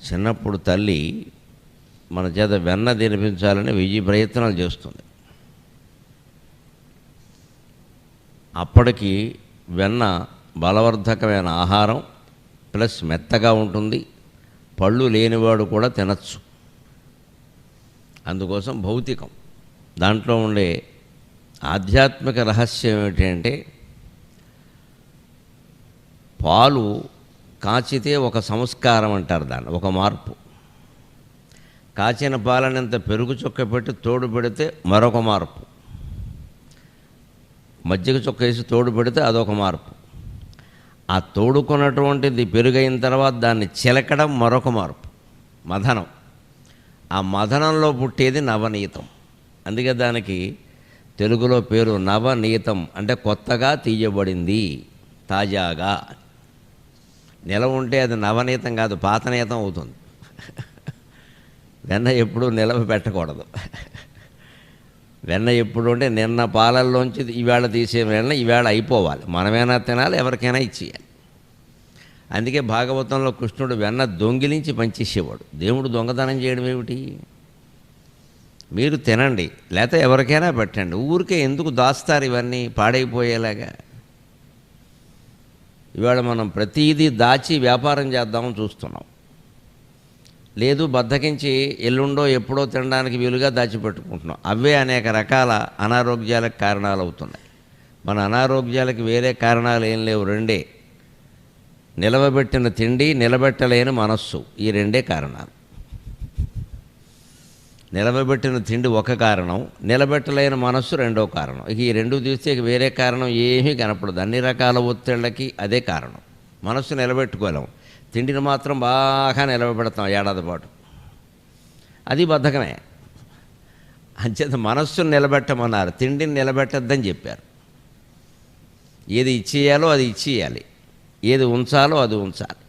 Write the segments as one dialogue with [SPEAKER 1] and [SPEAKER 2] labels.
[SPEAKER 1] చిన్నప్పుడు తల్లి మన చేత వెన్న తినిపించాలని 1000 ప్రయత్నాలు చేస్తుంది. అప్పటికి వెన్న బలవర్ధకమైన ఆహారం, ప్లస్ మెత్తగా ఉంటుంది, పళ్ళు లేనివాడు కూడా తినచ్చు. అందుకోసం భౌతికం. దాంట్లో ఉండే ఆధ్యాత్మిక రహస్యం ఏమిటంటే, పాలు కాచితే ఒక సంస్కారం అంటారు దాన్ని, ఒక మార్పు. కాచిన పాలనంత పెరుగు చుక్క పెట్టి తోడు పెడితే మరొక మార్పు. మజ్జిగ చుక్క వేసి తోడు పెడితే అదొక మార్పు. ఆ తోడుకున్నటువంటిది పెరుగైన తర్వాత దాన్ని చిలకడం మరొక మార్పు, మథనం. ఆ మథనంలో పుట్టేది నవనీతం. అందుకే దానికి తెలుగులో పేరు నవనీతం, అంటే కొత్తగా తీయబడింది, తాజాగా. నిలవ ఉంటే అది నవనీతం కాదు, పాతనీతం అవుతుంది. వెన్న ఎప్పుడూ నిలవ పెట్టకూడదు. వెన్న ఎప్పుడు అంటే నిన్న పాలల్లోంచి ఈవేళ తీసే వెన్న ఈవేళ అయిపోవాలి. మనమైనా తినాలి, ఎవరికైనా ఇచ్చేయాలి. అందుకే భాగవతంలో కృష్ణుడు వెన్న దొంగిలించి పంచేసేవాడు. దేవుడు దొంగతనం చేయడం ఏమిటి? మీరు తినండి, లేకపోతే ఎవరికైనా పెట్టండి. ఊరికే ఎందుకు దాస్తారు ఇవన్నీ పాడైపోయేలాగా? ఇవాళ మనం ప్రతీదీ దాచి వ్యాపారం చేద్దామని చూస్తున్నాం. లేదు, బద్దకించి ఎల్లుండో ఎప్పుడో తినడానికి వీలుగా దాచిపెట్టుకుంటున్నాం. అవే అనేక రకాల అనారోగ్యాలకు కారణాలు అవుతున్నాయి. మన అనారోగ్యాలకు వేరే కారణాలు ఏం లేవు, రెండే: నిలవబెట్టిన తిండి, నిలబెట్టలేని మనస్సు. ఈ రెండే కారణాలు. నిలవబెట్టిన తిండి ఒక కారణం, నిలబెట్టలేని మనస్సు రెండో కారణం. ఇక ఈ రెండు తీస్తే ఇక వేరే కారణం ఏమీ కనపడదు. అన్ని రకాల ఒత్తిళ్ళకి అదే కారణం. మనస్సు నిలబెట్టుకోలేము, తిండిని మాత్రం బాగా నిలబెడతాం ఏడాది పాటు. అది బద్ధకమే. అంచేత మనస్సును నిలబెట్టమన్నారు, తిండిని నిలబెట్టద్దని చెప్పారు. ఏది ఇచ్చేయాలో అది ఇచ్చేయాలి, ఏది ఉంచాలో అది ఉంచాలి.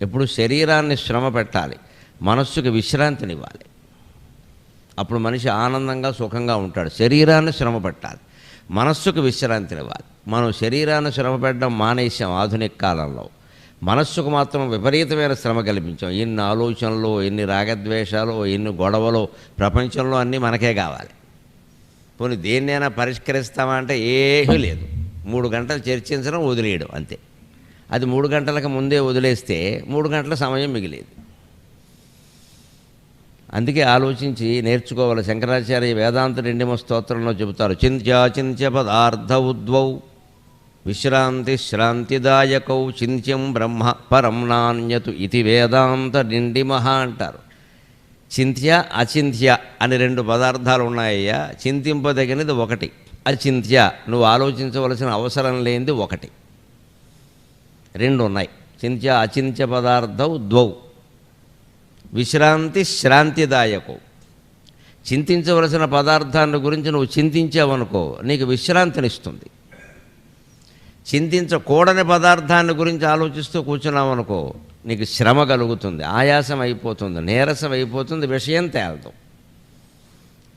[SPEAKER 1] ఎప్పుడు శరీరాన్ని శ్రమ పెట్టాలి, మనస్సుకు విశ్రాంతినివ్వాలి. అప్పుడు మనిషి ఆనందంగా సుఖంగా ఉంటాడు. శరీరాన్ని శ్రమ పెట్టాలి, మనస్సుకు విశ్రాంతినివ్వాలి. మనం శరీరాన్ని శ్రమ పెట్టడం మానేసాం ఆధునిక కాలంలో. మనస్సుకు మాత్రం విపరీతమైన శ్రమ కల్పించాం. ఎన్ని ఆలోచనలు, ఎన్ని రాగద్వేషాలు, ఎన్ని గొడవలు ప్రపంచంలో అన్నీ మనకే కావాలి. పోనీ దేన్నైనా పరిష్కరిస్తామా అంటే ఏమీ లేదు. 3 గంటలు చర్చించడం, వదిలేయడం, అంతే. అది 3 గంటలకు ముందే వదిలేస్తే 3 గంటల సమయం మిగిలేదు. అందుకే ఆలోచించి నేర్చుకోవాలి. శంకరాచార్య వేదాంత రెండిమ స్తోత్రంలో చెబుతారు: చింత్య పదార్థ ఉద్వౌ విశ్రాంతి శ్రాంతిదాయకౌ చింత్యం బ్రహ్మ పరం నాణ్యతు ఇది వేదాంత నిండిమహ అంటారు. చింత్య, అచింత్య అని 2 పదార్థాలు ఉన్నాయ్యా. చింతింపదగినది ఒకటి, అచింత్య నువ్వు ఆలోచించవలసిన అవసరం లేనిది ఒకటి. 2 ఉన్నాయి. చింత్య అచింత్య పదార్థౌ ద్వౌ విశ్రాంతి శ్రాంతిదాయకం. చింతించవలసిన పదార్థాన్ని గురించి నువ్వు చింతించావనుకో, నీకు విశ్రాంతినిస్తుంది. చింతించకూడని పదార్థాన్ని గురించి ఆలోచిస్తూ కూర్చున్నావనుకో, నీకు శ్రమ కలుగుతుంది, ఆయాసం అయిపోతుంది, నీరసం అయిపోతుంది, విషయం తేలదు.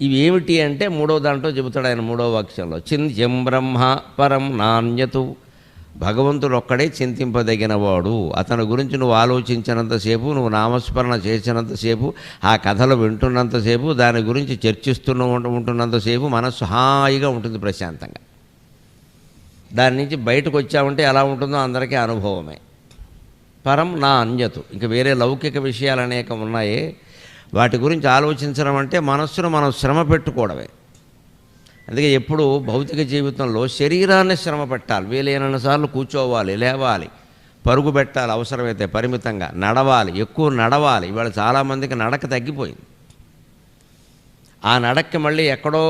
[SPEAKER 1] ఇవి ఏమిటి అంటే 3వ దాంట్లో చెబుతాడు ఆయన, 3వ వాక్యంలో: చింత్యం బ్రహ్మ పరం నాణ్యతు. భగవంతుడు ఒక్కడే చింతింపదగినవాడు. అతని గురించి నువ్వు ఆలోచించినంతసేపు, నువ్వు నామస్మరణ చేసినంతసేపు, ఆ కథలు వింటున్నంతసేపు, దాని గురించి ఉంటున్నంతసేపు మనస్సు హాయిగా ఉంటుంది, ప్రశాంతంగా. దాని నుంచి బయటకు వచ్చామంటే ఎలా ఉంటుందో అందరికీ అనుభవమే. పరం నా అన్యతు. ఇంకా వేరే లౌకిక విషయాలు అనేకం ఉన్నాయి. వాటి గురించి ఆలోచించడం అంటే మనస్సును మనం శ్రమ పెట్టుకోవడమే. అందుకే ఎప్పుడు భౌతిక జీవితంలో శరీరాన్ని శ్రమ పెట్టాలి. వీలైనన్నిసార్లు కూర్చోవాలి, లేవాలి, పరుగు పెట్టాలి, అవసరమైతే పరిమితంగా నడవాలి, ఎక్కువ నడవాలి. ఇవాళ చాలామందికి నడక తగ్గిపోయింది. ఆ నడక్కి మళ్ళీ ఎక్కడో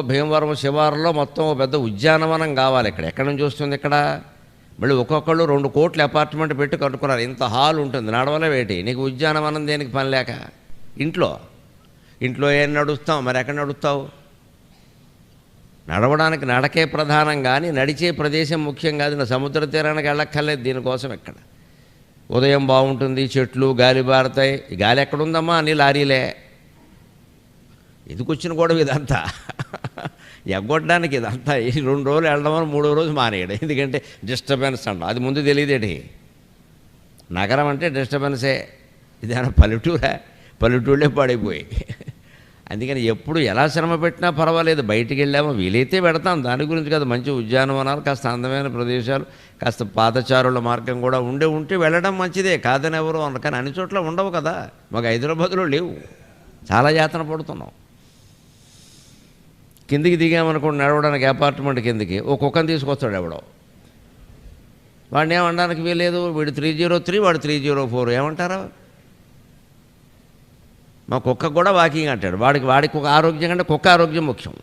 [SPEAKER 1] భీమవరం శివారులో మొత్తం పెద్ద ఉద్యానవనం కావాలి. ఎక్కడి నుంచి వస్తుంది? ఇక్కడ మళ్ళీ ఒక్కొక్కళ్ళు 2 కోట్ల అపార్ట్మెంట్ పెట్టి కట్టుకున్నారు. ఇంత హాల్ ఉంటుంది, నడవలే వేటి. నీకు ఉద్యానవనం దేనికి పని లేక? ఇంట్లో ఏం నడుస్తావు, మరి ఎక్కడ నడుస్తావు? నడవడానికి నడకే ప్రధానం, కానీ నడిచే ప్రదేశం ముఖ్యం కాదు. నా సముద్ర తీరానికి వెళ్ళక్కర్లేదు దీనికోసం. ఎక్కడ ఉదయం బాగుంటుంది, చెట్లు, గాలి బారుతాయి. గాలి ఎక్కడుందమ్మా? అన్ని లారీలే. ఎందుకొచ్చిన గొడవ ఇదంతా? ఎగ్గొట్టడానికి ఇదంతా. ఈ 2 రోజులు వెళ్ళడం, 3వ రోజు మానేయడం. ఎందుకంటే డిస్టర్బెన్స్ అంటాం. అది ముందు తెలియదేటి. నగరం అంటే డిస్టర్బెన్సే. ఇదేనా పల్లెటూరా? పల్లెటూళ్ళే పాడైపోయాయి. అందుకని ఎప్పుడు ఎలా శ్రమ పెట్టినా పర్వాలేదు, బయటికి వెళ్ళామో వీలైతే పెడతాం, దాని గురించి కదా. మంచి ఉద్యానవనాలు, కాస్త అందమైన ప్రదేశాలు, కాస్త పాదచారుల మార్గం కూడా ఉంటే వెళ్ళడం మంచిదే, కాదని ఎవరు అన్నారు. కానీ అన్ని చోట్ల ఉండవు కదా. మాకు హైదరాబాద్లో లేవు, చాలా యాతన పడుతున్నాం. కిందికి దిగామనుకోండి, నడవడానికి అపార్ట్మెంట్ కిందికి ఓ కుక్కను తీసుకొస్తాడు ఎవడో, వాడిని ఏమనడానికి వీలేదు. వీడు 303, వాడు 304, ఏమంటారా? మా కుక్క కూడా వాకింగ్ అంటాడు. వాడికి ఒక ఆరోగ్యం కంటే కుక్క ఆరోగ్యం ముఖ్యం.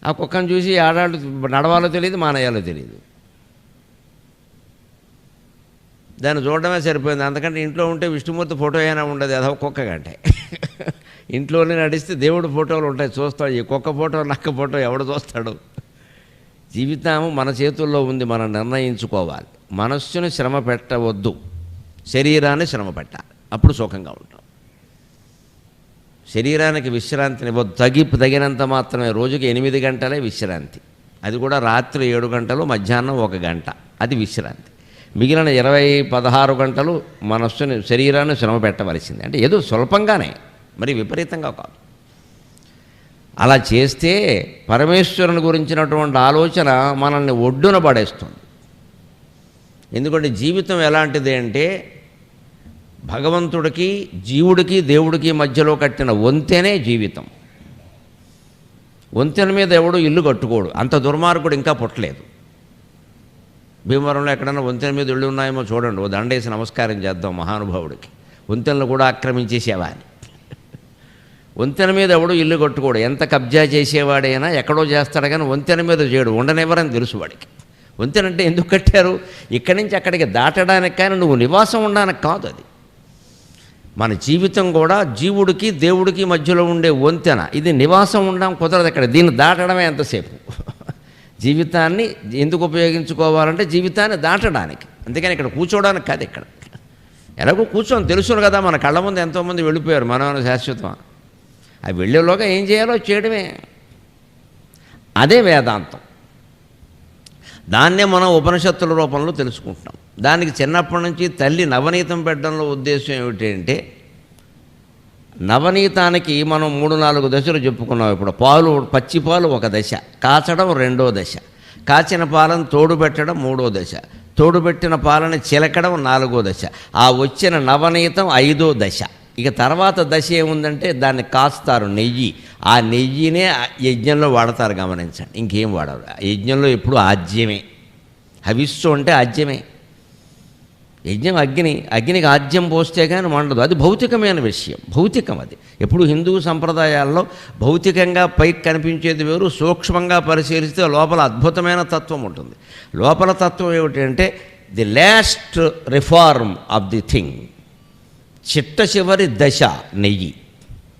[SPEAKER 1] ఆ కుక్కను చూసి ఆడాళ్ళు నడవాలో తెలియదు, మానేయాలో తెలియదు. దాన్ని చూడడమే సరిపోయింది. అంతకంటే ఇంట్లో ఉంటే విష్ణుమూర్తి ఫోటో అయినా ఉండదు, అదో కుక్క కంటే. ఇంట్లోనే నడిస్తే దేవుడు ఫోటోలు ఉంటాయి, చూస్తాడు. ఈ కుక్క ఫోటో, నక్క ఫోటో ఎవడు చూస్తాడు? జీవితం మన చేతుల్లో ఉంది, మనం నిర్ణయించుకోవాలి. మనస్సును శ్రమ పెట్టవద్దు, శరీరాన్ని శ్రమ పెట్టాలి, అప్పుడు సుఖంగా ఉంటాం. శరీరానికి విశ్రాంతినివ్వద్దు, తగినంత మాత్రమే. రోజుకి 8 గంటలే విశ్రాంతి, అది కూడా రాత్రి 7 గంటలు, మధ్యాహ్నం 1 గంట, అది విశ్రాంతి. మిగిలిన 16 గంటలు మనస్సుని, శరీరాన్ని శ్రమ పెట్టవలసింది. అంటే ఏదో స్వల్పంగానే, మరి విపరీతంగా కాదు. అలా చేస్తే పరమేశ్వరుని గురించినటువంటి ఆలోచన మనల్ని ఒడ్డున పడేస్తుంది. ఎందుకంటే జీవితం ఎలాంటిది అంటే, భగవంతుడికి, జీవుడికి, దేవుడికి మధ్యలో కట్టిన వంతెనే జీవితం. వంతెన మీద ఎవడు ఇల్లు కట్టుకోడు, అంత దుర్మార్గుడు ఇంకా పుట్టలేదు. భీమవరంలో ఎక్కడన్నా వంతెన మీద ఇళ్ళు ఉన్నాయేమో చూడండి, ఓ దండేసి నమస్కారం చేద్దాం మహానుభావుడికి. వంతెనలు కూడా ఆక్రమించేసేవా అని. వంతెన మీద ఎవడు ఇల్లు కట్టుకోడు, ఎంత కబ్జా చేసేవాడైనా ఎక్కడో చేస్తాడు, కానీ వంతెన మీద చేయడు, ఉండనివ్వరని తెలుసు వాడికి. వంతెన అంటే ఎందుకు కట్టారు? ఇక్కడి నుంచి అక్కడికి దాటడానికి, కానీ నువ్వు నివాసం ఉండడానికి కాదు. అది మన జీవితం కూడా జీవుడికి, దేవుడికి మధ్యలో ఉండే వంతెన. ఇది నివాసం ఉండడం కుదరదు ఇక్కడ, దీన్ని దాటడమే ఎంతసేపు. జీవితాన్ని ఎందుకు ఉపయోగించుకోవాలంటే జీవితాన్ని దాటడానికి, అందుకని ఇక్కడ కూర్చోవడానికి కాదు. ఇక్కడ ఎలాగో కూర్చొని తెలుసును కదా, మన కళ్ళ ముందు ఎంతోమంది వెళ్ళిపోయారు, మనం శాశ్వతం. అవి వెళ్ళేలోగా ఏం చేయాలో చేయడమే, అదే వేదాంతం. దాన్నే మనం ఉపనిషత్తుల రూపంలో తెలుసుకుంటున్నాం. దానికి చిన్నప్పటి నుంచి తల్లి నవనీతం పెట్టడంలో ఉద్దేశం ఏమిటంటే, నవనీతానికి మనం 3-4 దశలు చెప్పుకున్నాం. ఇప్పుడు పాలు, పచ్చి పాలు ఒక దశ, కాచడం 2వ దశ, కాచిన పాలను తోడుపెట్టడం 3వ దశ, తోడుపెట్టిన పాలని చిలకడం 4వ దశ, ఆ వచ్చిన నవనీతం 5వ దశ. ఇక తర్వాత దశ ఏముందంటే, దాన్ని కాస్తారు, నెయ్యి. ఆ నెయ్యినే యజ్ఞంలో వాడతారు, గమనించండి. ఇంకేం వాడరు యజ్ఞంలో, ఎప్పుడు ఆజ్యమే. హవిస్సు అంటే ఆజ్యమే. యజ్ఞం అగ్నికి ఆజ్యం పోస్తే కానీ మండదు, అది భౌతికమైన విషయం, భౌతికం. అది ఎప్పుడు హిందూ సంప్రదాయాల్లో భౌతికంగా పైకి కనిపించేది వేరు, సూక్ష్మంగా పరిశీలిస్తే లోపల అద్భుతమైన తత్వం ఉంటుంది. లోపల తత్వం ఏమిటంటే, the last reform of the thing, చిట్ట చివరి దశ నెయ్యి.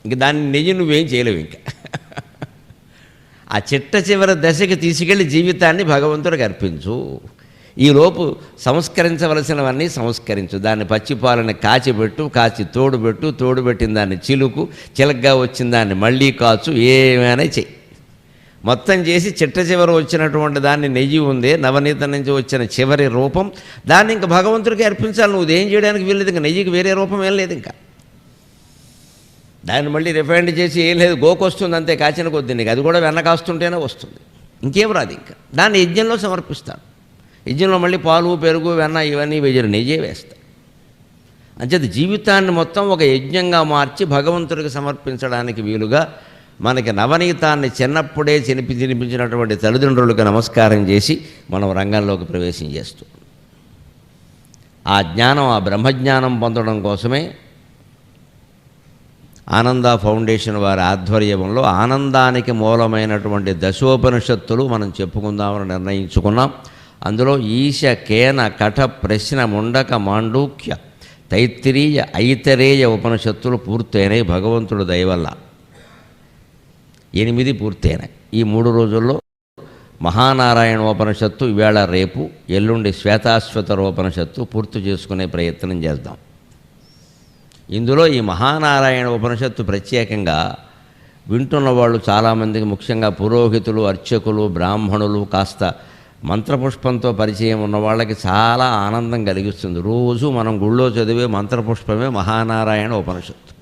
[SPEAKER 1] ఇంక దాన్ని నెయ్యి నువ్వేం చేయలేవు. ఇంకా ఆ చిట్ట చివరి దశకి తీసుకెళ్ళి జీవితాన్ని భగవంతుడికి అర్పించు. ఈలోపు సంస్కరించవలసినవన్నీ సంస్కరించు. దాన్ని పచ్చిపాలని కాచిపెట్టు, కాచి తోడుపెట్టు, తోడుపెట్టిన దాన్ని చిలకగా వచ్చిన దాన్ని మళ్ళీ కాచు, ఏమైనా చెయ్యి. మొత్తం చేసి చిట్ట చివరి వచ్చినటువంటి దాన్ని, నెయ్యి ఉందే నవనీతం నుంచి వచ్చిన చివరి రూపం, దాన్ని ఇంకా భగవంతుడికి అర్పించాలి. నువ్వు ఏం చేయడానికి వీల్లేదు, ఇంకా నెయ్యికి వేరే రూపం ఏం లేదు. ఇంకా దాన్ని మళ్ళీ రిఫైండ్ చేసి ఏం లేదు, గోకొస్తుంది అంతే, కాచిన కొద్ది. నీకు అది కూడా వెన్న కాస్తుంటేనే వస్తుంది, ఇంకేం రాదు. ఇంకా దాన్ని యజ్ఞంలో సమర్పిస్తాడు. యజ్ఞంలో మళ్ళీ పాలు, పెరుగు, వెన్న ఇవన్నీ వేయరు, నెయ్యే వేస్తాడు. అంచేది జీవితాన్ని మొత్తం ఒక యజ్ఞంగా మార్చి భగవంతుడికి సమర్పించడానికి వీలుగా మనకి నవనీతాన్ని చిన్నప్పుడే తినిపించినటువంటి తల్లిదండ్రులకు నమస్కారం చేసి మనం రంగంలోకి ప్రవేశం చేస్తూ, ఆ జ్ఞానం, ఆ బ్రహ్మజ్ఞానం పొందడం కోసమే ఆనంద ఫౌండేషన్ వారి ఆధ్వర్యంలో ఆనందానికి మూలమైనటువంటి దశోపనిషత్తులు మనం చెప్పుకుందామని నిర్ణయించుకున్నాం. అందులో ఈశ, కేన, కఠ, ప్రశ్న, ముండక, మాండూక్య, తైత్తిరీయ, ఐతరేయ ఉపనిషత్తులు పూర్తయినాయి భగవంతుడు దయవల్ల. 8 పూర్తయినాయి. ఈ 3 రోజుల్లో మహానారాయణ ఉపనిషత్తు ఇవాళ, రేపు, ఎల్లుండి శ్వేతాశ్వతర ఉపనిషత్తు పూర్తి చేసుకునే ప్రయత్నం చేద్దాం. ఇందులో ఈ మహానారాయణ ఉపనిషత్తు ప్రత్యేకంగా వింటున్న వాళ్ళు చాలామందికి, ముఖ్యంగా పురోహితులు, అర్చకులు, బ్రాహ్మణులు కాస్త మంత్రపుష్పంతో పరిచయం ఉన్న వాళ్ళకి చాలా ఆనందం కలిగిస్తుంది. రోజు మనం గుళ్ళో చదివే మంత్రపుష్పమే మహానారాయణ ఉపనిషత్తు.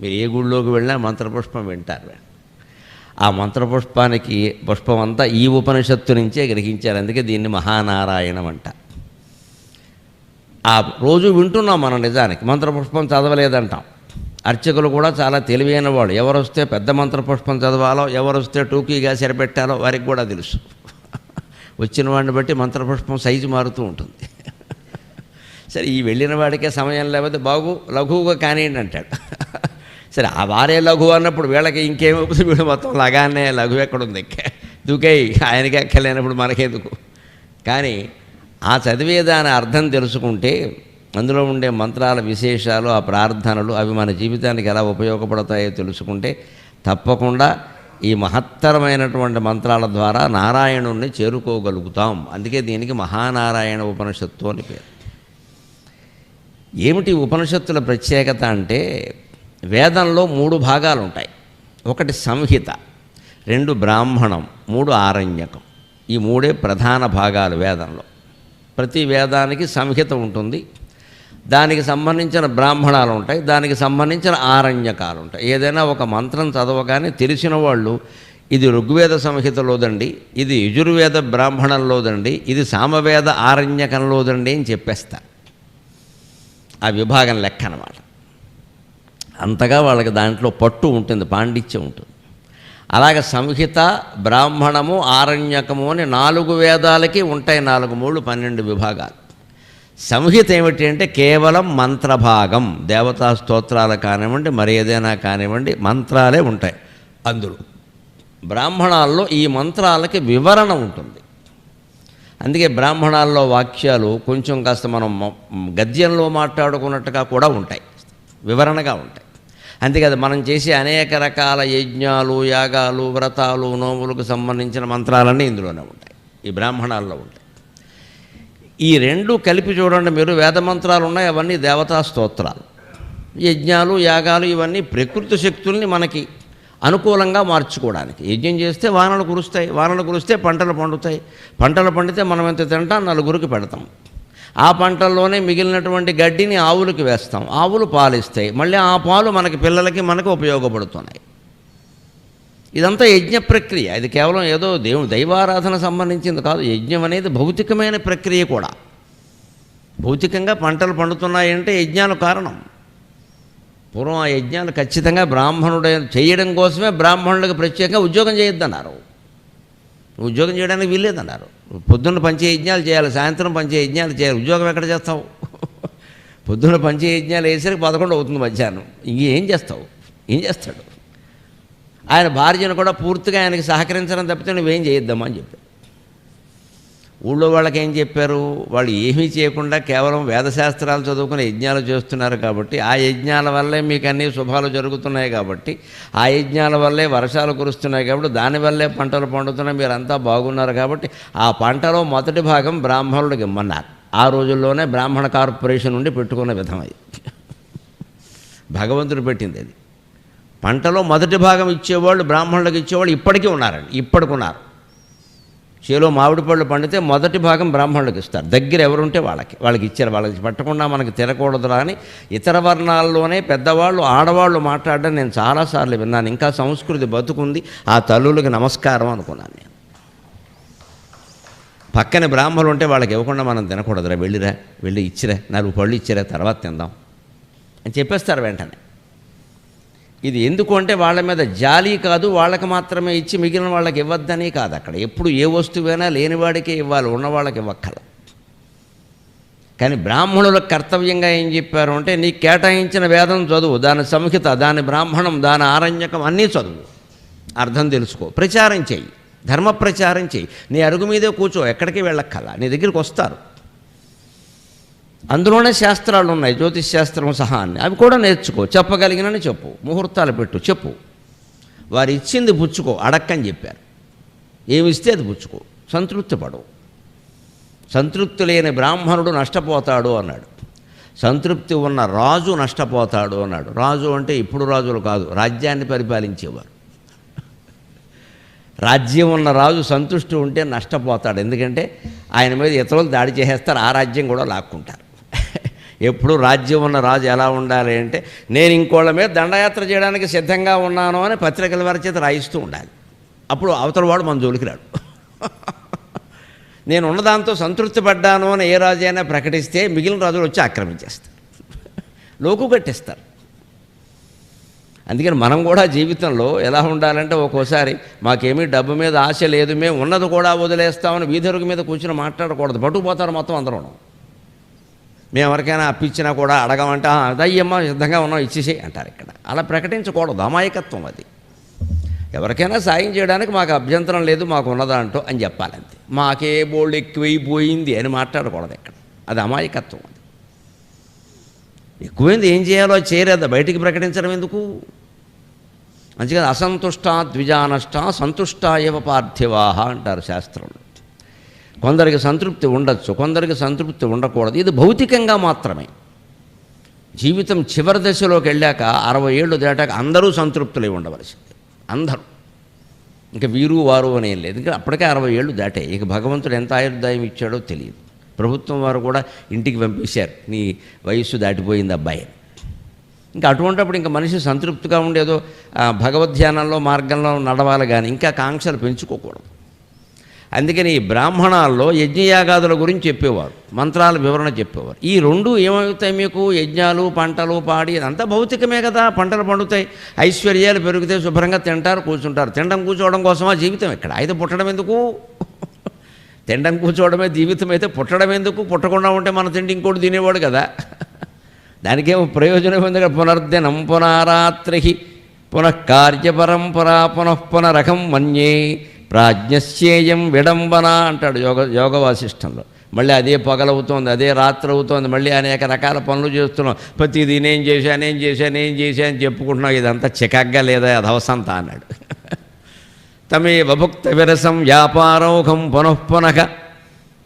[SPEAKER 1] మీరు ఏ గుళ్ళోకి వెళ్ళినా మంత్రపుష్పం వింటారు. ఆ మంత్రపుష్పానికి పుష్పం అంతా ఈ ఉపనిషత్తు నుంచే గ్రహించారు. అందుకే దీన్ని మహానారాయణం అంట. ఆ రోజు వింటున్నాం మనం. నిజానికి మంత్రపుష్పం చదవలేదంటాం. అర్చకులు కూడా చాలా తెలివైన వాళ్ళు. ఎవరు వస్తే పెద్ద మంత్రపుష్పం చదవాలో, ఎవరు వస్తే టూకీగా సరిపెట్టాలో వారికి కూడా తెలుసు. వచ్చిన వాడిని బట్టి మంత్రపుష్పం సైజు మారుతూ ఉంటుంది. సరే, ఈ వెళ్ళిన వాడికే సమయం లేకపోతే లఘువుగా కానివ్వండి అంటాడు. సరే, ఆ వారే లఘు అన్నప్పుడు వీళ్ళకి ఇంకేమవుతుంది? వీళ్ళు మొత్తం లగానే లఘు ఎక్కడుంది? దూకే ఆయనకి ఎక్కలేనప్పుడు మనకెందుకు? కానీ ఆ చదివేదాని అర్థం తెలుసుకుంటే, అందులో ఉండే మంత్రాల విశేషాలు, ఆ ప్రార్థనలు అవి మన జీవితానికి ఎలా ఉపయోగపడతాయో తెలుసుకుంటే తప్పకుండా ఈ మహత్తరమైనటువంటి మంత్రాల ద్వారా నారాయణుణ్ణి చేరుకోగలుగుతాం. అందుకే దీనికి మహానారాయణ ఉపనిషత్తు అని పేరు. ఏమిటి ఉపనిషత్తుల ప్రత్యేకత అంటే, వేదంలో 3 భాగాలు ఉంటాయి. ఒకటి సంహిత, 2 బ్రాహ్మణం, 3 ఆరణ్యకం. ఈ 3 ప్రధాన భాగాలు వేదంలో. ప్రతి వేదానికి సంహిత ఉంటుంది, దానికి సంబంధించిన బ్రాహ్మణాలు ఉంటాయి, దానికి సంబంధించిన ఆరణ్యకాలు ఉంటాయి. ఏదైనా ఒక మంత్రం చదవగానే తెలిసిన వాళ్ళు ఇది ఋగ్వేద సంహితలోదండి, ఇది యజుర్వేద బ్రాహ్మణంలోదండి, ఇది సామవేద ఆరణ్యకంలోదండి అని చెప్పేస్తారు. ఆ విభాగం లెక్క అన్నమాట. అంతగా వాళ్ళకి దాంట్లో పట్టు ఉంటుంది, పాండిత్యం ఉంటుంది. అలాగే సంహిత, బ్రాహ్మణము, ఆరణ్యకము అని 4 వేదాలకి ఉంటాయి. 4 3 12 విభాగాలు. సంహిత ఏమిటి అంటే కేవలం మంత్రభాగం. దేవతా స్తోత్రాలు కానివ్వండి, మరి ఏదైనా కానివ్వండి, మంత్రాలే ఉంటాయి అందులో. బ్రాహ్మణాల్లో ఈ మంత్రాలకి వివరణ ఉంటుంది. అందుకే బ్రాహ్మణాల్లో వాక్యాలు కొంచెం కాస్త మనం గద్యంలో మాట్లాడుకున్నట్టుగా కూడా ఉంటాయి, వివరణగా ఉంటాయి. అంతేకాదు, మనం చేసే అనేక రకాల యజ్ఞాలు, యాగాలు, వ్రతాలు, నోములకు సంబంధించిన మంత్రాలన్నీ ఇందులోనే ఉంటాయి, ఈ బ్రాహ్మణాల్లో ఉంటాయి. ఈ 2 కలిపి చూడండి మీరు. వేద మంత్రాలు ఉన్నాయి, అవన్నీ దేవతా స్తోత్రాలు. యజ్ఞాలు, యాగాలు ఇవన్నీ ప్రకృతి శక్తుల్ని మనకి అనుకూలంగా మార్చుకోవడానికి. యజ్ఞం చేస్తే వానలు కురుస్తాయి, వానలు కురిస్తే పంటలు పండుతాయి, పంటలు పండితే మనం ఎంత తింటాం, నలుగురికి పెడతాం. ఆ పంటల్లోనే మిగిలినటువంటి గడ్డిని ఆవులకు వేస్తాం, ఆవులు పాలిస్తాయి, మళ్ళీ ఆ పాలు మనకి పిల్లలకి మనకు ఉపయోగపడుతున్నాయి. ఇదంతా యజ్ఞ ప్రక్రియ. ఇది కేవలం ఏదో దైవారాధన సంబంధించింది కాదు. యజ్ఞం అనేది భౌతికమైన ప్రక్రియ కూడా. భౌతికంగా పంటలు పండుతున్నాయంటే యజ్ఞాలు కారణం. పూర్వం ఆ యజ్ఞాలు ఖచ్చితంగా బ్రాహ్మణుడు చేయడం కోసమే బ్రాహ్మణులకు ప్రత్యేకంగా ఉద్యోగం చేయొద్దన్నారు. ఉద్యోగం చేయడానికి వీల్లేదన్నారు. పొద్దున్న పంచయజ్ఞాలు చేయాలి, సాయంత్రం పంచయజ్ఞాలు చేయాలి. ఉద్యోగం ఎక్కడ చేస్తావు? పొద్దున్న పంచయజ్ఞాలు వేసరికి 11 అవుతుంది మధ్యాహ్నం. ఇంకేం చేస్తావు? ఏం చేస్తాడు? ఆయన భార్యను కూడా పూర్తిగా ఆయనకి సహకరించడం తప్పితే నువ్వేం చేయొద్దమ్మా అని చెప్పారు. ఊళ్ళో వాళ్ళకి ఏం చెప్పారు? వాళ్ళు ఏమీ చేయకుండా కేవలం వేదశాస్త్రాలు చదువుకుని యజ్ఞాలు చేస్తున్నారు కాబట్టి, ఆ యజ్ఞాల వల్లే మీకు అన్ని శుభాలు జరుగుతున్నాయి కాబట్టి, ఆ యజ్ఞాల వల్లే వర్షాలు కురుస్తున్నాయి కాబట్టి, దానివల్లే పంటలు పండుతున్నాయి, మీరంతా బాగున్నారు కాబట్టి ఆ పంటలో మొదటి భాగం బ్రాహ్మణుడికి ఇమ్మన్నారు. ఆ రోజుల్లోనే బ్రాహ్మణ కార్పొరేషన్ నుండి పెట్టుకున్న విధం అది. భగవంతుడు పెట్టింది అది. పంటలో మొదటి భాగం ఇచ్చేవాళ్ళు, బ్రాహ్మణులకు ఇచ్చేవాళ్ళు ఇప్పటికీ ఉన్నారండి. ఇప్పటికున్నారు. చేలో మామిడి పళ్ళు పండితే మొదటి భాగం బ్రాహ్మణులకు ఇస్తారు. దగ్గర ఎవరుంటే వాళ్ళకి ఇచ్చారు. వాళ్ళకి పట్టకుండా మనకి తినకూడదురా అని ఇతర వర్ణాల్లోనే పెద్దవాళ్ళు, ఆడవాళ్ళు మాట్లాడడం నేను చాలాసార్లు విన్నాను. ఇంకా సంస్కృతి బతుకుంది, ఆ తల్లులకి నమస్కారం అనుకున్నాను నేను. పక్కన బ్రాహ్మణులు ఉంటే వాళ్ళకి ఇవ్వకుండా మనం తినకూడదురా, వెళ్ళి ఇచ్చిరా, 4 పళ్ళు ఇచ్చిరా, తర్వాత తిందాం అని చెప్పేస్తారు వెంటనే. ఇది ఎందుకు అంటే వాళ్ళ మీద జాలి కాదు, వాళ్ళకి మాత్రమే ఇచ్చి మిగిలిన వాళ్ళకి ఇవ్వద్దని కాదు. అక్కడ ఎప్పుడు ఏ వస్తువైనా లేనివాడికే ఇవ్వాలి, ఉన్నవాళ్ళకి ఇవ్వక్కల. కానీ బ్రాహ్మణులకు కర్తవ్యంగా ఏం చెప్పారు అంటే, నీకు కేటాయించిన వేదం చదువు, దాని సంహిత, దాని బ్రాహ్మణం, దాని ఆరణ్యకం అన్నీ చదువు, అర్థం తెలుసుకో, ప్రచారం చెయ్యి, ధర్మ ప్రచారం చెయ్యి. నీ అరుగు మీదే కూర్చో, ఎక్కడికి వెళ్ళక్కల, నీ దగ్గరికి వస్తారు. అందులోనే శాస్త్రాలు ఉన్నాయి, జ్యోతిష్ శాస్త్రం సహా అన్ని, అవి కూడా నేర్చుకో, చెప్పగలిగినని చెప్పు, ముహూర్తాలు పెట్టు, చెప్పు. వారు ఇచ్చింది పుచ్చుకో, అడక్కని చెప్పారు. ఏమిస్తే అది పుచ్చుకో, సంతృప్తి పడవు. సంతృప్తి లేని బ్రాహ్మణుడు నష్టపోతాడు అన్నాడు. సంతృప్తి ఉన్న రాజు నష్టపోతాడు అన్నాడు. రాజు అంటే ఇప్పుడు రాజులు కాదు, రాజ్యాన్ని పరిపాలించేవారు. రాజ్యం ఉన్న రాజు సంతుష్టి ఉంటే నష్టపోతాడు. ఎందుకంటే ఆయన మీద ఇతరులు దాడి చేసేస్తారు, ఆ రాజ్యం కూడా లాక్కుంటారు. ఎప్పుడు రాజ్యం ఉన్న రాజు ఎలా ఉండాలి అంటే, నేను ఇంకోళ్ళ మీద దండయాత్ర చేయడానికి సిద్ధంగా ఉన్నాను అని పత్రికల వారి చేత రాయిస్తూ ఉండాలి. అప్పుడు అవతల వాడు మన జోలికి రాడు. నేను ఉన్నదాంతో సంతృప్తి పడ్డాను అని ఏ రాజు అయినా ప్రకటిస్తే మిగిలిన రాజులు వచ్చి ఆక్రమించేస్తారు, లోకు కట్టిస్తారు. అందుకని మనం కూడా జీవితంలో ఎలా ఉండాలంటే, ఒక్కోసారి మాకేమీ డబ్బు మీద ఆశ లేదు, మేము ఉన్నది కూడా వదిలేస్తామని వీధరుగు మీద కూర్చుని మాట్లాడకూడదు. పట్టుకుపోతారు మొత్తం అందరూ. మేము ఎవరికైనా అప్పించినా కూడా అడగమంటే అదయ్యమ్మ సిద్ధంగా ఉన్నాం ఇచ్చేసి అంటారు. ఇక్కడ అలా ప్రకటించకూడదు, అమాయకత్వం అది. ఎవరికైనా సాయం చేయడానికి మాకు అభ్యంతరం లేదు, మాకు ఉన్నదాంటో అని చెప్పాలంతే. మాకే బోల్డ్ ఎక్కువైపోయింది అని మాట్లాడకూడదు ఇక్కడ, అది అమాయకత్వం. అది ఎక్కువైంది ఏం చేయాలో అది చేయలేదు, బయటికి ప్రకటించడం ఎందుకు? మంచిగా అసంతుష్ట ద్విజానష్ట సంతుష్ట ఏవ పార్థివాహ అంటారు శాస్త్రంలో. కొందరికి సంతృప్తి ఉండొచ్చు, కొందరికి సంతృప్తి ఉండకూడదు. ఇది భౌతికంగా మాత్రమే. జీవితం చివరి దశలోకి వెళ్ళాక 60 ఏళ్ళు దాటాక అందరూ సంతృప్తులై ఉండవలసింది, అందరూ. ఇంకా వీరు వారు అనేం లేదు. ఇంకా అప్పటికే 60 ఏళ్ళు దాటాయి. ఇక భగవంతుడు ఎంత ఆయుర్దాయం ఇచ్చాడో తెలియదు. ప్రభుత్వం వారు కూడా ఇంటికి పంపించారు, నీ వయస్సు దాటిపోయింది అబ్బాయి. ఇంకా అటువంటిప్పుడు ఇంకా మనిషి సంతృప్తిగా ఉండేదో భగవద్ధ్యానంలో మార్గంలో నడవాలి, కానీ ఇంకా కాంక్షలు పెంచుకోకూడదు. అందుకని ఈ బ్రాహ్మణాల్లో యజ్ఞయాగాదుల గురించి చెప్పేవారు, మంత్రాల వివరణ చెప్పేవారు. ఈ రెండు ఏమవుతాయి మీకు? యజ్ఞాలు, పంటలు, పాడి, అంతా భౌతికమే కదా. పంటలు పండుతాయి, ఐశ్వర్యాలు పెరుగుతాయి, శుభ్రంగా తింటారు, కూర్చుంటారు. తినడం కూర్చోవడం కోసమా జీవితం ఇక్కడ? అయితే పుట్టడం ఎందుకు? తినడం కూర్చోవడమే జీవితం అయితే పుట్టడం ఎందుకు? పుట్టకుండా ఉంటే మన తిండి ఇంకోటి తినేవాడు కదా. దానికేమో ప్రయోజనం ఎందుకంటే పునర్దినం పునరాత్రి పునఃకార్యపరంపరా పునఃపునరకం మన్యే ప్రాజ్ఞస్యేయం విడంబన అంటాడు యోగ వాసిష్టంలో. మళ్ళీ అదే పగలవుతోంది, అదే రాత్రి అవుతోంది, మళ్ళీ అనేక రకాల పనులు చేస్తున్నాం. ప్రతిదీ నేను చేశాను అని చెప్పుకుంటున్నాం. ఇదంతా చికాగ్గా లేదా అధవసంత అన్నాడు. తమేవ భుక్త విరసం వ్యాపారౌఘం పునఃపునః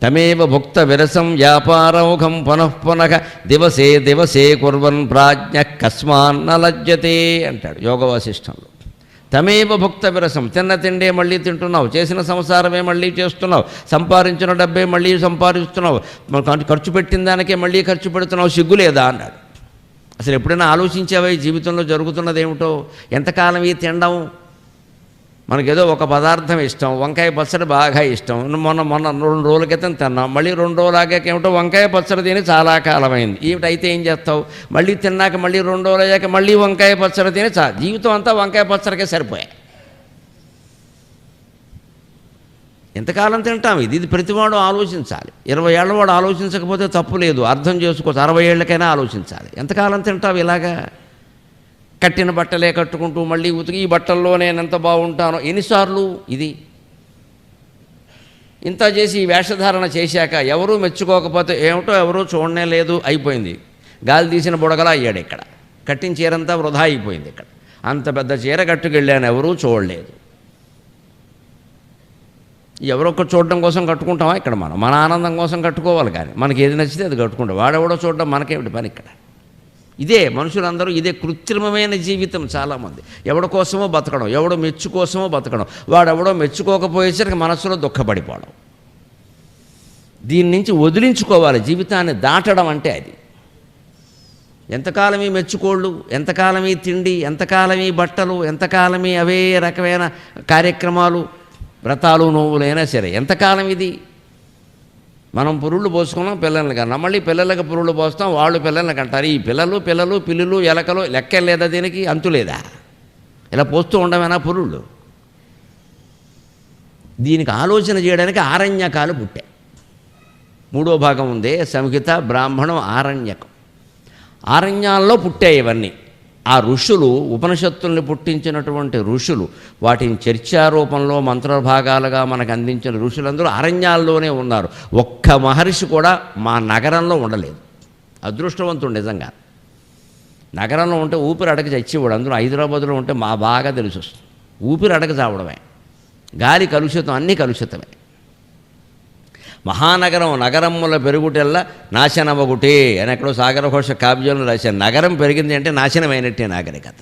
[SPEAKER 1] తమేవ భుక్త విరసం వ్యాపారౌఘం పునఃపునః దివసే దివసే కుర్వన్ ప్రాజ్ఞ కస్మాన్న లజ్జతే అంటాడు యోగ వాసిష్టంలో. తమేవ భుక్త విరసం, తిన్న తిండే మళ్ళీ తింటున్నావు, చేసిన సంసారమే మళ్ళీ చేస్తున్నావు, సంపాదించిన డబ్బే మళ్ళీ సంపాదిస్తున్నావు, ఖర్చు పెట్టిన దానికే మళ్ళీ ఖర్చు పెడుతున్నావు, సిగ్గులేదా అన్నాడు. అసలు ఎప్పుడైనా ఆలోచించావా ఈ జీవితంలో జరుగుతున్నది ఏమిటో? ఎంతకాలం ఈ తినడం? మనకేదో ఒక పదార్థం ఇష్టం, వంకాయ పచ్చడి బాగా ఇష్టం, మొన్న 2 రోజుల క్రితం తిన్నాం, మళ్ళీ 2 రోజులు ఆగాక ఏమిటో వంకాయ పచ్చడి తిని చాలా కాలమైంది. ఏమిటైతే ఏం చేస్తావు? మళ్ళీ తిన్నాక మళ్ళీ 2 రోజులు అయ్యాక మళ్ళీ వంకాయ పచ్చడి తిని జీవితం అంతా వంకాయ పచ్చడికే సరిపోయాయి. ఎంతకాలం తింటాం? ఇది ప్రతివాడు ఆలోచించాలి. 20 ఏళ్ళ వాడు ఆలోచించకపోతే తప్పు లేదు, అర్థం చేసుకోవచ్చు. 60 ఏళ్ళకైనా ఆలోచించాలి. ఎంతకాలం తింటావు ఇలాగా? కట్టిన బట్టలే కట్టుకుంటూ మళ్ళీ ఉతికి ఈ బట్టల్లో నేను ఎంత బాగుంటానో ఎన్నిసార్లు? ఇది ఇంత చేసి ఈ వేషధారణ చేశాక ఎవరూ మెచ్చుకోకపోతే ఏమిటో, ఎవరూ చూడనే లేదు, అయిపోయింది. గాలి తీసిన బుడగలా అయ్యాడు ఇక్కడ. కట్టిన చీరంతా వృధా అయిపోయింది ఇక్కడ. అంత పెద్ద చీర కట్టుకెళ్ళాను, ఎవరూ చూడలేదు. ఎవరొక్కరు చూడడం కోసం కట్టుకుంటామా ఇక్కడ? మన ఆనందం కోసం కట్టుకోవాలి, కానీ మనకి ఏది నచ్చితే అది కట్టుకుంటాం. వాడెవడో చూడడం మనకేమిటి పని ఇక్కడ? ఇదే మనుషులందరూ, ఇదే కృత్రిమమైన జీవితం. చాలామంది ఎవడి కోసమో బతకడం, ఎవడో మెచ్చు కోసమో బతకడం, వాడెవడో మెచ్చుకోకపోయేసరికి మనసులో దుఃఖపడిపోవడం. దీని నుంచి వదిలించుకోవాలి. జీవితాన్ని దాటడం అంటే అది. ఎంతకాలం ఈ మెచ్చుకోళ్ళు, ఎంతకాలం ఈ తిండి, ఎంతకాలం ఈ బట్టలు, ఎంతకాలం ఈ అవే రకమైన కార్యక్రమాలు, వ్రతాలు నోవులైనా సరే ఎంతకాలం ఇది? మనం పురుళ్ళు పోసుకున్నాం పిల్లలకి కన్నా, మళ్ళీ పిల్లలకి పురుళ్ళు పోస్తాం, వాళ్ళు పిల్లలకి అంటారు. ఈ పిల్లలు పిల్లులు ఎలకలు లెక్క లేదా? దీనికి అంతు లేదా? ఇలా పోస్తూ ఉండమేనా పురుళ్ళు? దీనికి ఆలోచన చేయడానికి ఆరణ్యకాలు పుట్టాయి. 3వ భాగం ఉందే సంహిత, బ్రాహ్మణం, ఆరణ్యకం. ఆరణ్యాల్లో పుట్టాయి ఇవన్నీ. ఆ ఋషులు, ఉపనిషత్తుల్ని పుట్టించినటువంటి ఋషులు, వాటిని చర్చారూపంలో మంత్రభాగాలుగా మనకు అందించిన ఋషులందరూ అరణ్యాల్లోనే ఉన్నారు. ఒక్క మహర్షి కూడా మా నగరంలో ఉండలేదు. అదృష్టవంతుడు నిజంగా. నగరంలో ఉంటే ఊపిరి అడగ చచ్చేవాడు. అందులో హైదరాబాద్లో ఉంటే మా బాగా తెలిసి వస్తుంది. ఊపిరి అడగ చావడమే, గాలి కలుషితం, అన్నీ కలుషితమే. మహానగరం నగరముల పెరుగుటెల్లా నాశనమగుటే అని ఎక్కడో సాగరఘోష కావ్యంలో రాశారు. నగరం పెరిగింది అంటే నాశనమైనట్టే నాగరికత.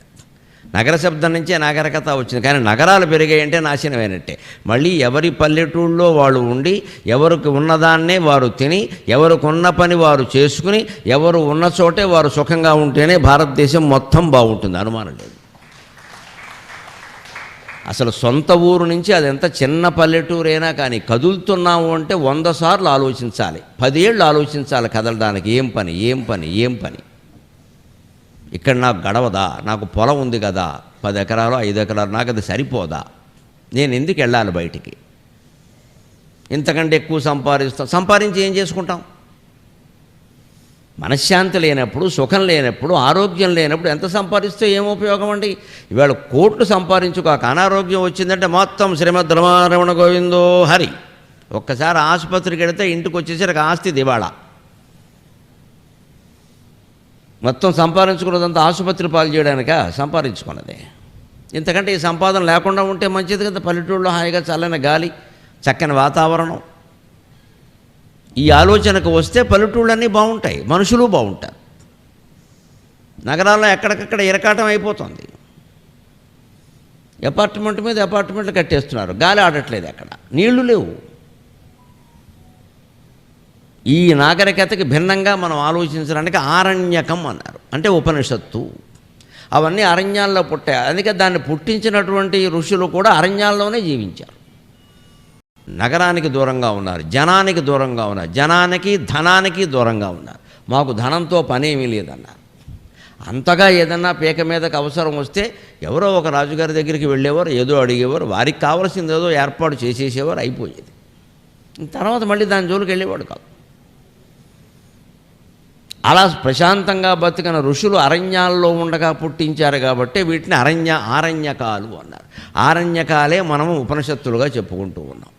[SPEAKER 1] నగర శబ్దం నుంచే నాగరికత వచ్చింది. కానీ నగరాలు పెరిగాయంటే నాశనమైనట్టే. మళ్ళీ ఎవరి పల్లెటూళ్ళలో వాళ్ళు ఉండి, ఎవరికి ఉన్నదాన్నే వారు తిని, ఎవరికి ఉన్న పని వారు చేసుకుని, ఎవరు ఉన్న చోటే వారు సుఖంగా ఉంటేనే భారతదేశం మొత్తం బాగుంటుంది, అనుమానం లేదు. అసలు సొంత ఊరు నుంచి అది ఎంత చిన్న పల్లెటూరైనా కానీ కదులుతున్నాము అంటే 100 సార్లు ఆలోచించాలి, 10 ఏళ్ళు ఆలోచించాలి కదలడానికి. ఏం పని, ఏం పని, ఏం పని. ఇక్కడ నాకు గడవదా, నాకు పొలం ఉంది కదా 10 ఎకరాలు 5 ఎకరాలు, నాకు అది సరిపోదా, నేను ఎందుకు వెళ్ళాలి బయటికి, ఇంతకంటే ఎక్కువ సంపాదించి ఏం చేసుకుంటాం? మనశ్శాంతి లేనప్పుడు, సుఖం లేనప్పుడు, ఆరోగ్యం లేనప్పుడు ఎంత సంపాదిస్తే ఏం ఉపయోగం అండి? ఇవాళ కోట్లు సంపాదించుకోక అనారోగ్యం వచ్చిందంటే మొత్తం శ్రీమద్ రమణ గోవిందో హరి. ఒక్కసారి ఆసుపత్రికి వెళితే ఇంటికి వచ్చేసరికి ఆస్తి దివాళా. మొత్తం సంపాదించుకున్నదంతా ఆసుపత్రి పాలు చేయడానిక సంపాదించుకున్నదే. ఇంతకంటే ఈ సంపాదన లేకుండా ఉంటే మంచిది కదా. పల్లెటూళ్ళలో హాయిగా చల్లని గాలి, చక్కని వాతావరణం. ఈ ఆలోచనకు వస్తే పల్లెటూళ్ళన్నీ బాగుంటాయి, మనుషులు బాగుంటారు. నగరాల్లో ఎక్కడికక్కడ ఇరకాటం అయిపోతుంది. అపార్ట్మెంట్ మీద అపార్ట్మెంట్లు కట్టేస్తున్నారు, గాలి ఆడట్లేదు, అక్కడ నీళ్లు లేవు. ఈ నాగరికతకి భిన్నంగా మనం ఆలోచించడానికి ఆరణ్యకం అన్నారు, అంటే ఉపనిషత్తు. అవన్నీ అరణ్యాల్లో పుట్టాయి. అందుకే దాన్ని పుట్టించినటువంటి ఋషులు కూడా అరణ్యాల్లోనే జీవించారు. నగరానికి దూరంగా ఉన్నారు, జనానికి దూరంగా ఉన్నారు, జనానికి ధనానికి దూరంగా ఉన్నారు. మాకు ధనంతో పనేమీ లేదన్నారు. అంతగా ఏదన్నా పీక మీదకి అవసరం వస్తే ఎవరో ఒక రాజుగారి దగ్గరికి వెళ్ళేవారు, ఏదో అడిగేవారు, వారికి కావాల్సింది ఏదో ఏర్పాటు చేసేసేవారు, అయిపోయేది. తర్వాత మళ్ళీ దాని జోలికి వెళ్ళేవాడు కాదు. అలా ప్రశాంతంగా బతికిన ఋషులు అరణ్యాల్లో ఉండగా పుట్టించారు కాబట్టి వీటిని ఆరణ్యకాలు అన్నారు. ఆరణ్యకాలే మనము ఉపనిషత్తులుగా చెప్పుకుంటూ ఉన్నాం.